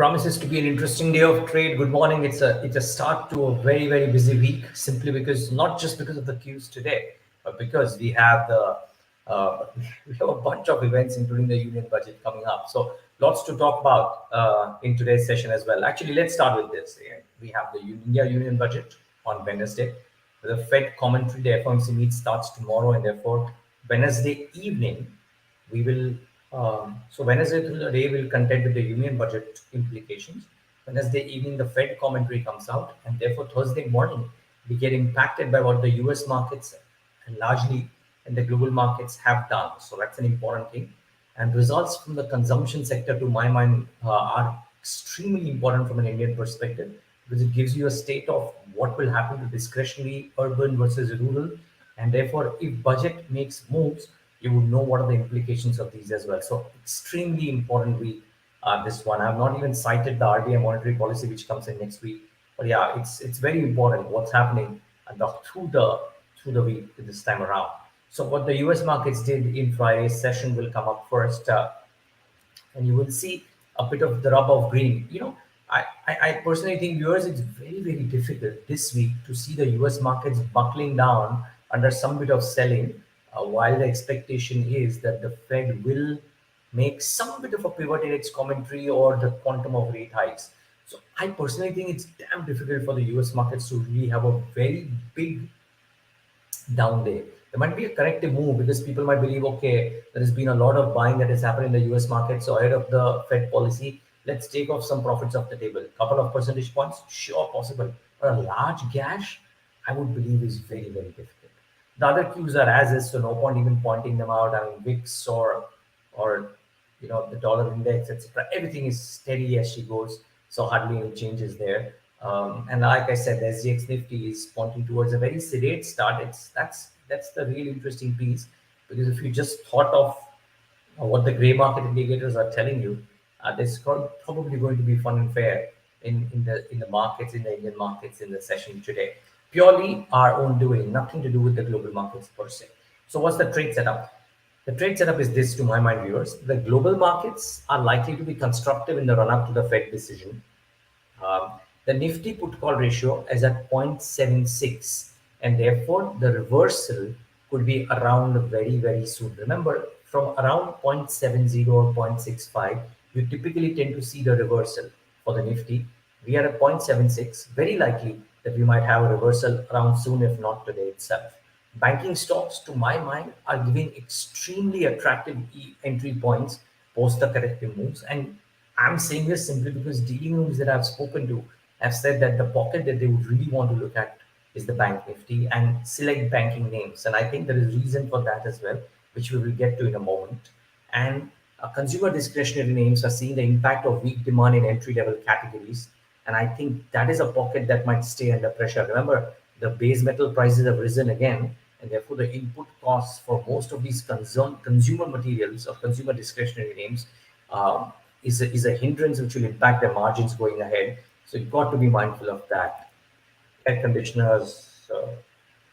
promises to be an interesting day of trade. Good morning. It's a start to a very busy week. Simply because not just because of the queues today, but because uh, we have a bunch of events, including the union budget coming up. So lots to talk about in today's session as well. Actually, let's start with this. Yeah. We have the India union budget on Wednesday. The Fed commentary, the FOMC meet starts tomorrow, and therefore Wednesday evening we will so Wednesday through the day we'll contend with the union budget implications. Wednesday evening the Fed commentary comes out, and therefore Thursday morning we get impacted by what the US markets and largely and the global markets have done. So that's an important thing. And results from the consumption sector, to my mind, are extremely important from an Indian perspective, because it gives you a state of what will happen to discretionary urban versus rural. And therefore, if budget makes moves, you would know what are the implications of these as well. So extremely important week, this one. I've not even cited the RBI monetary policy, which comes in next week. But yeah, it's very important what's happening through the week this time around. So what the US markets did in Friday's session will come up first. And you will see a bit of the rub of green. I personally think viewers, it's very difficult this week to see the US markets buckling down under some bit of selling, while the expectation is that the Fed will make some bit of a pivot in its commentary or the quantum of rate hikes. So I personally think it's damn difficult for the US markets to really have a very big down day. There might be a corrective move because people might believe, okay, there has been a lot of buying that has happened in the US market. So ahead of the Fed policy, let's take off some profits off the table. Couple of percentage points, sure, possible. But a large gash, I would believe, is very difficult. The other cues are as is, so no point even pointing them out. I mean, VIX or the dollar index, etc. Everything is steady as she goes, so hardly any changes there. And like I said, the SGX Nifty is pointing towards a very sedate start. That's the real interesting piece, because if you just thought of what the gray market indicators are telling you, this is probably going to be fun and fair in the markets, in the Indian markets in the session today. Purely our own doing, nothing to do with the global markets per se. So what's the trade setup? The trade setup is this, to my mind, viewers. The global markets are likely to be constructive in the run-up to the Fed decision. The Nifty put call ratio is at 0.76, and therefore the reversal could be around very soon. Remember, from around 0.70 or 0.65, you typically tend to see the reversal for the Nifty. We are at 0.76, very likely that we might have a reversal around soon, if not today itself. Banking stocks, to my mind, are giving extremely attractive entry points post the corrective moves. And I'm saying this simply because dealing rooms that I've spoken to have said that the pocket that they would really want to look at is the bank nifty and select banking names. And I think there is reason for that as well, which we will get to in a moment. And consumer discretionary names are seeing the impact of weak demand in entry level categories. And I think that is a pocket that might stay under pressure. Remember, the base metal prices have risen again, and therefore the input costs for most of these consumer materials or consumer discretionary names um, is a hindrance which will impact their margins going ahead. So you've got to be mindful of that. Air conditioners,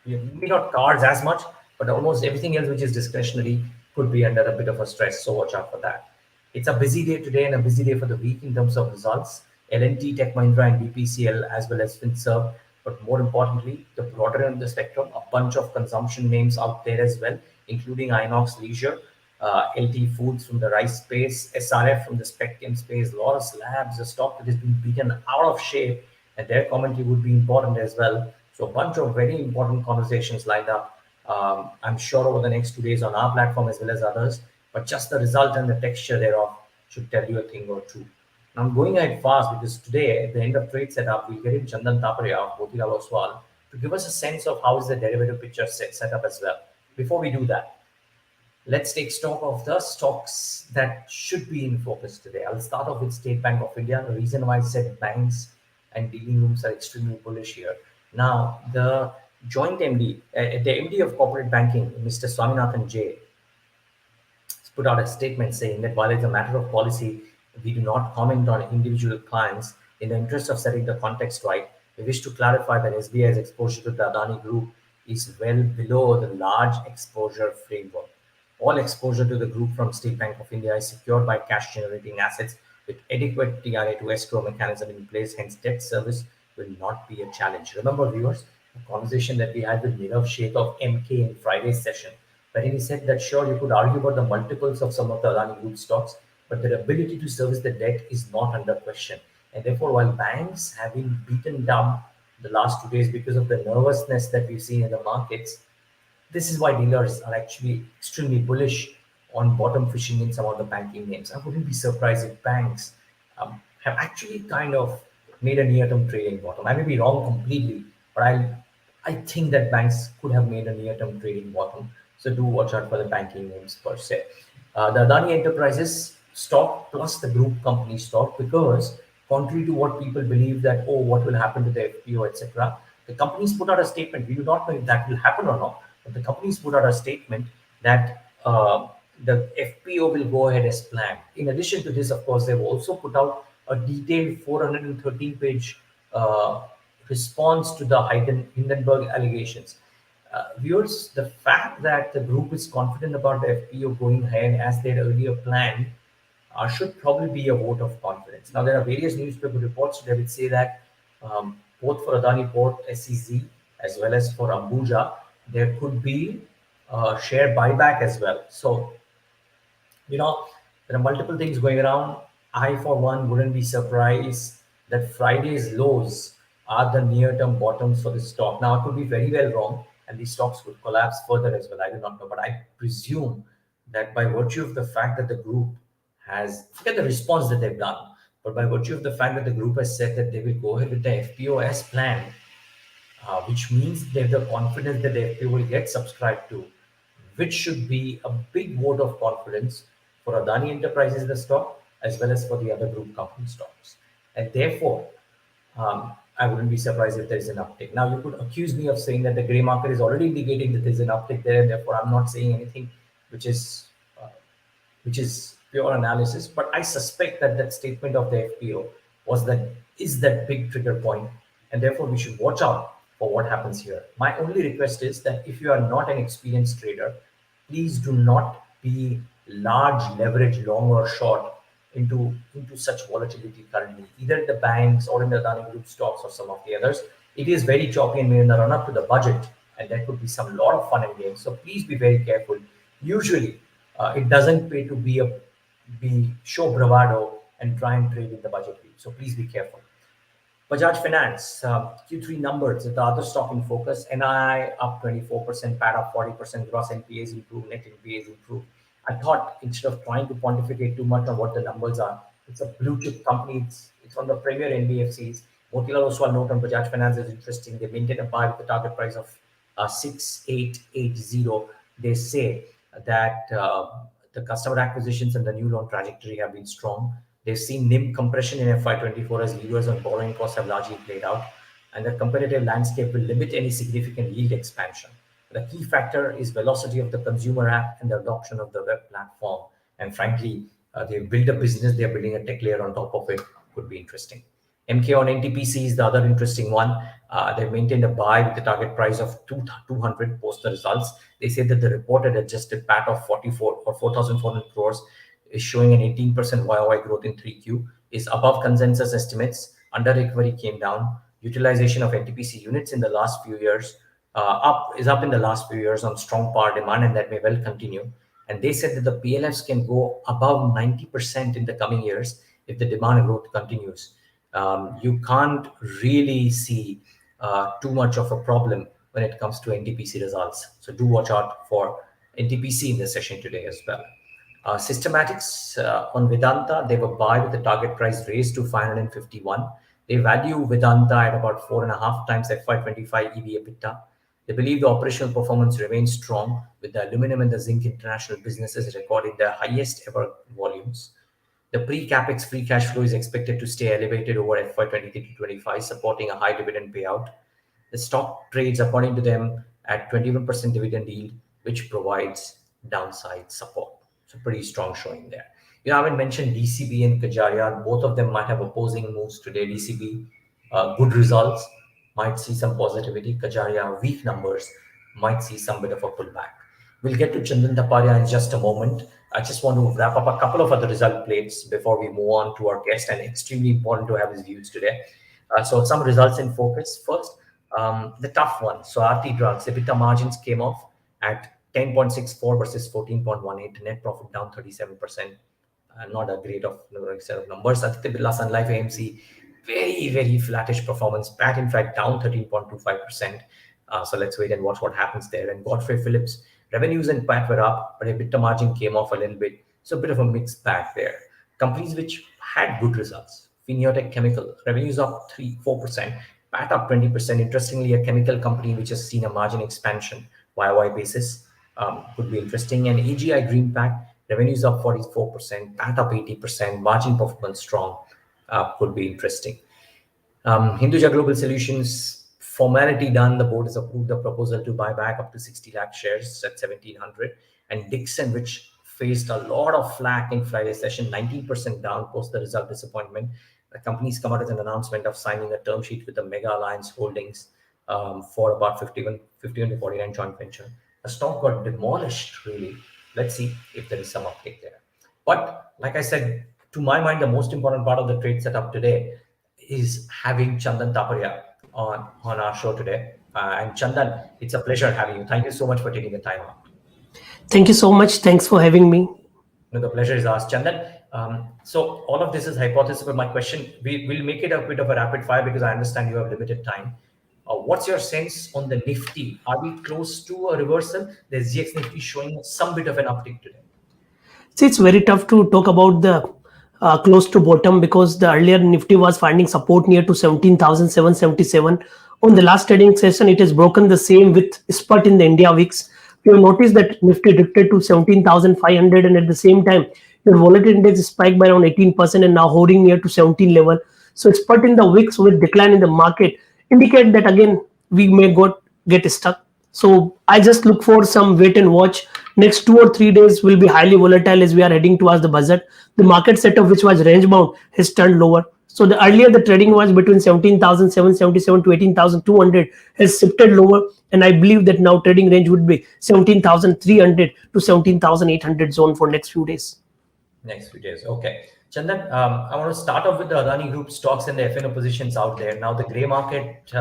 maybe not cars as much, but almost everything else which is discretionary could be under a bit of a stress. So watch out for that. It's a busy day today and a busy day for the week in terms of results. L&T, Tech Mahindra, and BPCL, as well as FinServ. But more importantly, the broader end of the spectrum, a bunch of consumption names out there as well, including Inox Leisure, LT Foods from the rice space, SRF from the spectrum space, Lotus Labs, a stock that has been beaten out of shape, and their commentary would be important as well. So a bunch of very important conversations lined up, I'm sure, over the next 2 days on our platform as well as others. But just the result and the texture thereof should tell you a thing or two. Now I'm going ahead fast because today, at the end of trade setup, we get in Chandan Taparia of Motilal Oswal to give us a sense of how is the derivative picture set up as well. Before we do that, let's take stock of the stocks that should be in focus today. I'll start off with State Bank of India. The reason why I said banks and dealing rooms are extremely bullish here. Now, the joint MD, the MD of corporate banking, Mr. Swaminathan J, put out a statement saying that while it's a matter of policy, we do not comment on individual clients. In the interest of setting the context right, we wish to clarify that SBI's exposure to the Adani Group is well below the large exposure framework. All exposure to the group from State Bank of India is secured by cash generating assets with adequate TRA to escrow mechanism in place. Hence, debt service will not be a challenge. Remember, viewers, a conversation that we had with Nirav Sheikh of MK in Friday's session, wherein he said that sure, you could argue about the multiples of some of the Adani Group stocks, but their ability to service the debt is not under question. And therefore, while banks have been beaten down the last 2 days because of the nervousness that we've seen in the markets, this is why dealers are actually extremely bullish on bottom fishing in some of the banking names. I wouldn't be surprised if banks have actually kind of made a near-term trading bottom. I may be wrong completely, but I think that banks could have made a near-term trading bottom. So do watch out for the banking names per se. The Adani Enterprises stock plus the group company stock, because contrary to what people believe that, oh, what will happen to the FPO, etc., the companies put out a statement. We do not know if that will happen or not, but the companies put out a statement that the FPO will go ahead as planned. In addition to this, of course, they've also put out a detailed 413-page response to the Hindenburg allegations. Viewers, the fact that the group is confident about the FPO going ahead as they had earlier planned should probably be a vote of confidence. Now, there are various newspaper reports that would say that both for Adani Port, SEZ, as well as for Ambuja, there could be share buyback as well. So, there are multiple things going around. I, for one, wouldn't be surprised that Friday's lows are the near-term bottoms for the stock. Now, I could be very well wrong, and these stocks could collapse further as well. I do not know, but I presume that by virtue of the fact that the group has, forget the response that they've done, but by virtue of the fact that the group has said that they will go ahead with the FPO as planned, which means they have the confidence that the FPO will get subscribed to, which should be a big vote of confidence for Adani Enterprises, the stock, as well as for the other group company stocks. And therefore, I wouldn't be surprised if there's an uptick. Now, you could accuse me of saying that the gray market is already indicating that there's an uptick there, and therefore I'm not saying anything which is uh, which is pure analysis. But I suspect that that statement of the FPO is that big trigger point, and therefore we should watch out for what happens here. My only request is that if you are not an experienced trader, please do not be large leverage long or short into such volatility currently, either in the banks or in the Adani Group stocks or some of the others. It is very choppy and we're in the run up to the budget, and there could be some lot of fun and games. So please be very careful. Usually, it doesn't pay to be show bravado and try and trade in the budget week. So please be careful. Bajaj Finance, Q3 numbers, the other stock in focus. NII up 24%, PAT up 40%, gross NPAs improved, net NPAs improved. I thought instead of trying to pontificate too much on what the numbers are, it's a blue chip company. It's one of the premier NBFCs. Motilal Oswal note on Bajaj Finance is interesting. They maintain a buy with a target price of 6880. They say that the customer acquisitions and the new loan trajectory have been strong. They've seen NIM compression in FY24 as levers on borrowing costs have largely played out, and the competitive landscape will limit any significant yield expansion. The key factor is velocity of the consumer app and the adoption of the web platform. And frankly, they've built a business, they're building a tech layer on top of it. Could be interesting. MK on NTPC is the other interesting one. They've maintained a buy with the target price of 200 post the results. They say that the reported adjusted PAT of 44 or 4,400 crores is showing an 18% YOY growth in 3Q, is above consensus estimates. Under recovery came down. Utilization of NTPC units in the last few years up in the last few years on strong power demand, and that may well continue. And they said that the PLFs can go above 90% in the coming years if the demand growth continues. You can't really see too much of a problem when it comes to NTPC results. So do watch out for NTPC in the session today as well. Systematics on Vedanta, they were buy with the target price raised to 551. They value Vedanta at about 4.5 times FY25 EV EBITDA. They believe the operational performance remains strong, with the aluminum and the zinc international businesses recording their highest ever volumes. The pre-capex free cash flow is expected to stay elevated over FY23 to 25, supporting a high dividend payout. The stock trades, according to them, at 21% dividend yield, which provides downside support. So pretty strong showing there. You haven't mentioned DCB and Kajaria. Both of them might have opposing moves today. DCB, good results, might see some positivity. Kajaria, weak numbers, might see some bit of a pullback. We'll get to Chandan Taparia in just a moment. I just want to wrap up a couple of other result plates before we move on to our guest, and extremely important to have his views today. So some results in focus. First, the tough one. So RT drugs, EBITDA margins came off at 10.64 versus 14.18. Net profit down 37%. Not a great of set of numbers. Aditya Birla Sun Life AMC, very flattish performance. PAT in fact down 13.25%. So let's wait and watch what happens there. And Godfrey Phillips, revenues and PAT were up, but EBITDA margin came off a little bit. So a bit of a mixed bag there. Companies which had good results. Finotech Chemical, revenues up 3-4%, PAT up 20%. Interestingly, a chemical company which has seen a margin expansion YOY basis could be interesting. And AGI Greenpack, revenues up 44%, PAT up 80%, margin performance strong, could be interesting. Hinduja Global Solutions, formality done. The board has approved the proposal to buy back up to 60 lakh shares at 1700. And Dixon, which faced a lot of flack in Friday's session, 19% down post the result disappointment. The company's come out with an announcement of signing a term sheet with the Mega Alliance Holdings for about 51 to 49 joint venture. The stock got demolished, really. Let's see if there is some update there. But like I said, to my mind, the most important part of the trade setup today is having Chandan Taparia on our show today. And Chandan, it's a pleasure having you. Thank you so much for taking the time out. Thank you so much. Thanks for having me. No, the pleasure is ours, Chandan. So all of this is hypothesis, but my question, we'll make it a bit of a rapid fire because I understand you have limited time. What's your sense on the Nifty? Are we close to a reversal? The SGX Nifty showing some bit of an uptick today. See, it's very tough to talk about the close to bottom because the earlier Nifty was finding support near to 17,777. On the last trading session, it has broken the same with spurt in the India weeks. You will notice that Nifty drifted to 17,500, and at the same time, your volatility index spiked by around 18% and now hovering near to 17 level. So spurt in the wicks with decline in the market indicate that again we may get stuck. So I just look for some wait and watch. Next 2 or 3 days will be highly volatile as we are heading towards the budget. The market setup, which was range bound, has turned lower. So the earlier the trading was between 17,777 to 18,200 has shifted lower, and I believe that now trading range would be 17,300 to 17,800 zone for next few days. Next few days, okay. Chandan, I want to start off with the Adani Group stocks and the FNO positions out there. Now, the grey market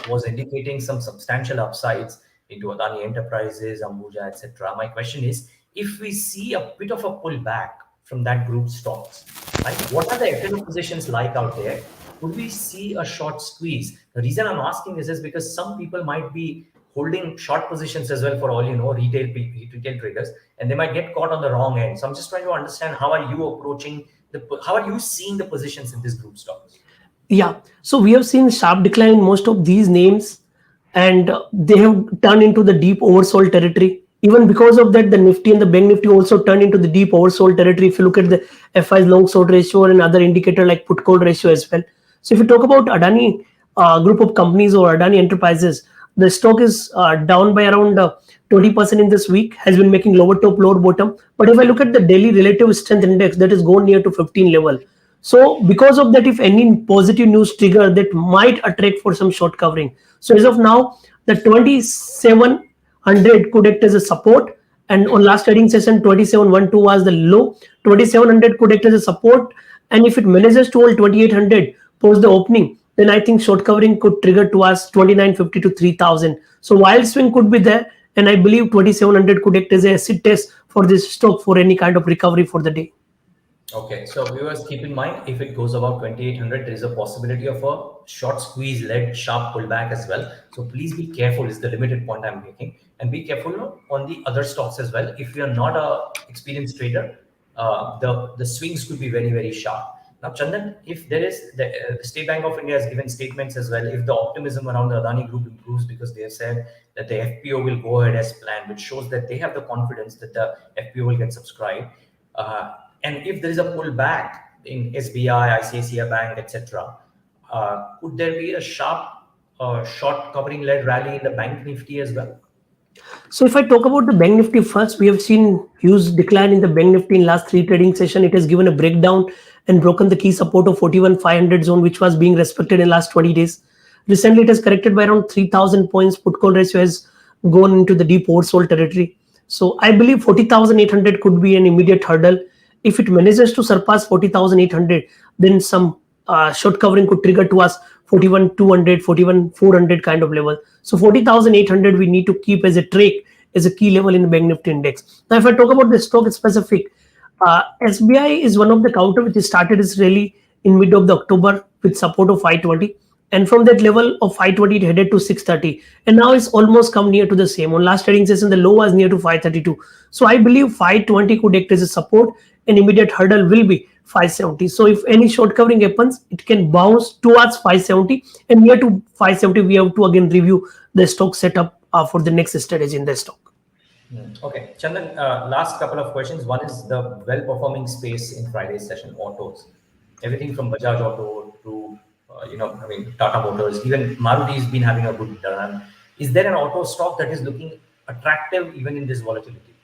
was indicating some substantial upsides into Adani Enterprises, Ambuja, etc. My question is, if we see a bit of a pullback from that group stocks, right? What are the FNO positions like out there? Would we see a short squeeze? The reason I'm asking this is because some people might be holding short positions as well, for all you know, retail traders, and they might get caught on the wrong end. So I'm just trying to understand, how are you approaching how are you seeing the positions in this group stocks? Yeah, so we have seen sharp decline in most of these names, and they have turned into the deep oversold territory. Even because of that, the Nifty and the Bank Nifty also turned into the deep oversold territory. If you look at the FI's long short ratio and other indicator like put call ratio as well. So if you talk about Adani group of companies or Adani Enterprises, the stock is down by around 20% in this week, has been making lower top, lower bottom. But if I look at the daily relative strength index, that is gone near to 15 level. So because of that, if any positive news trigger, that might attract for some short covering. So as of now, the 2700 could act as a support. And on last trading session, 2712 was the low. 2700 could act as a support. And if it manages to hold 2800 post the opening, then I think short covering could trigger towards 2950 to 3000. So wild swing could be there, and I believe 2700 could act as a acid test for this stock for any kind of recovery for the day. Okay, so viewers, keep in mind, if it goes above 2800, there is a possibility of a short squeeze led sharp pullback as well. So please be careful, is the limited point I'm making, and be careful on the other stocks as well. If you're not a experienced trader, the swings could be very sharp. Now, Chandan, if there is the State Bank of India has given statements as well, if the optimism around the Adani Group improves, because they have said that the FPO will go ahead as planned, which shows that they have the confidence that the FPO will get subscribed. And if there is a pullback in SBI, ICICI Bank, etc., could there be a sharp short covering led rally in the Bank Nifty as well? So if I talk about the Bank Nifty first, we have seen huge decline in the Bank Nifty in last 3 trading session. It has given a breakdown and broken the key support of 41,500 zone, which was being respected in last 20 days. Recently, it has corrected by around 3,000 points. Put call ratio has gone into the deep oversold territory. So I believe 40,800 could be an immediate hurdle. If it manages to surpass 40,800, then some short covering could trigger to us 41,200, 41,400 kind of level. So 40,800 we need to keep as a trade, as a key level in the Bank Nifty index. Now, if I talk about the stock specific, SBI is one of the counter which started its rally in mid of the October with support of 520, and from that level of 520 it headed to 630, and now it's almost come near to the same. On last trading session the low was near to 532, so I believe 520 could act as a support, and immediate hurdle will be 570. So if any short covering happens, it can bounce towards 570, and near to 570 we have to again review the stock setup for the next strategy in the stock. Okay, Chandan, last couple of questions. One is the well-performing space in Friday's session, autos. Everything from Bajaj Auto to, I mean, Tata Motors, even Maruti's been having a good run. Is there an auto stock that is looking attractive even in this volatility?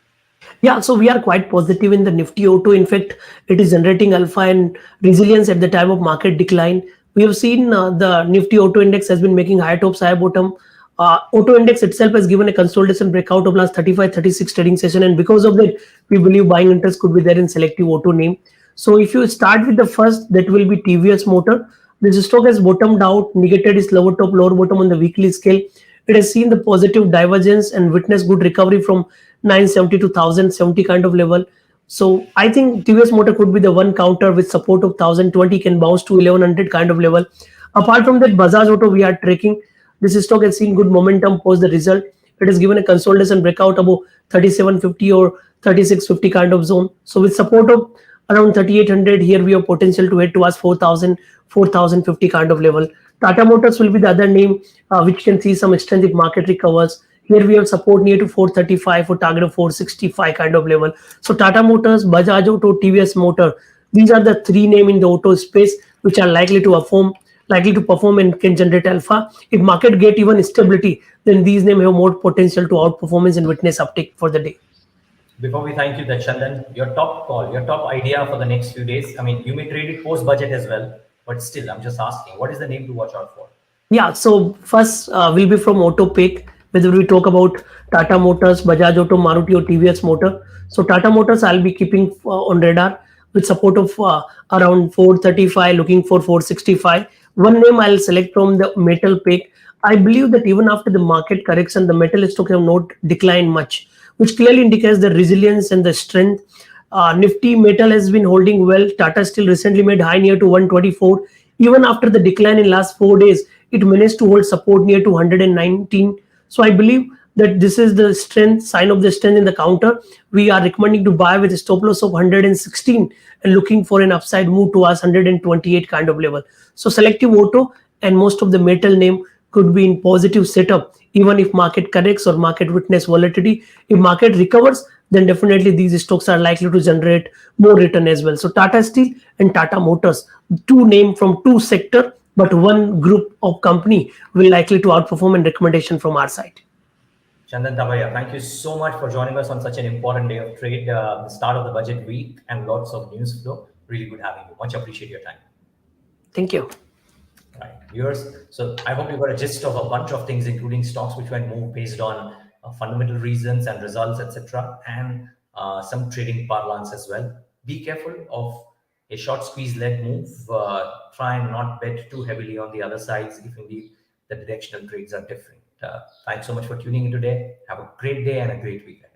Yeah, so we are quite positive in the Nifty Auto. In fact, it is generating alpha and resilience at the time of market decline. We have seen the Nifty Auto Index has been making higher tops, higher bottom. Auto Index itself has given a consolidation breakout of last 35, 36 trading session, and because of that, we believe buying interest could be there in selective auto name. So if you start with the first, that will be TVS Motor. This stock has bottomed out, negated its lower top, lower bottom on the weekly scale. It has seen the positive divergence and witnessed good recovery from 970 to 1070 kind of level. So I think TVS Motor could be the one counter with support of 1020, can bounce to 1100 kind of level. Apart from that, Bajaj Auto we are tracking. This stock has seen good momentum post the result. It has given a consolidation breakout above 3750 or 3650 kind of zone. So with support of around 3800, here we have potential to head towards 4000, 4050 kind of level. Tata Motors will be the other name which can see some strength if market recovers. Here we have support near to 435 for target of 465 kind of level. So Tata Motors, Bajaj Auto, TVS Motor, these are the three name in the auto space which are likely to perform and can generate alpha. If market get even stability, then these names have more potential to outperformance and witness uptick for the day. Before we thank you, that Chandan, your top call, your top idea for the next few days. I mean, you may trade it post budget as well, but still, I'm just asking, what is the name to watch out for? Yeah, so first will be from auto pick, whether we talk about Tata Motors, Bajaj Auto, Maruti or TVS Motor. So Tata Motors I'll be keeping on radar with support of around 435, looking for 465. One name I'll select from the metal pick. I believe that even after the market correction, the metal stocks have not declined much, which clearly indicates the resilience and the strength. Nifty metal has been holding well. Tata Steel recently made high near to 124. Even after the decline in last 4 days, it managed to hold support near to 119. So I believe that this is the strength, sign of the strength in the counter. We are recommending to buy with a stop loss of 116 and looking for an upside move towards 128 kind of level. So selective auto and most of the metal name could be in positive setup even if market corrects or market witness volatility. If market recovers, then definitely these stocks are likely to generate more return as well. So Tata Steel and Tata Motors, two name from two sector, but one group of company will likely to outperform and recommendation from our side. Chandan Taparia, thank you so much for joining us on such an important day of trade, the start of the budget week, and lots of news flow. Really good having you. Much appreciate your time. Thank you. Right, viewers. So I hope you got a gist of a bunch of things, including stocks which went move based on fundamental reasons and results, etc., and some trading parlance as well. Be careful of a short squeeze-led move. Try and not bet too heavily on the other sides if indeed the directional trades are different. Thanks so much for tuning in today. Have a great day and a great weekend.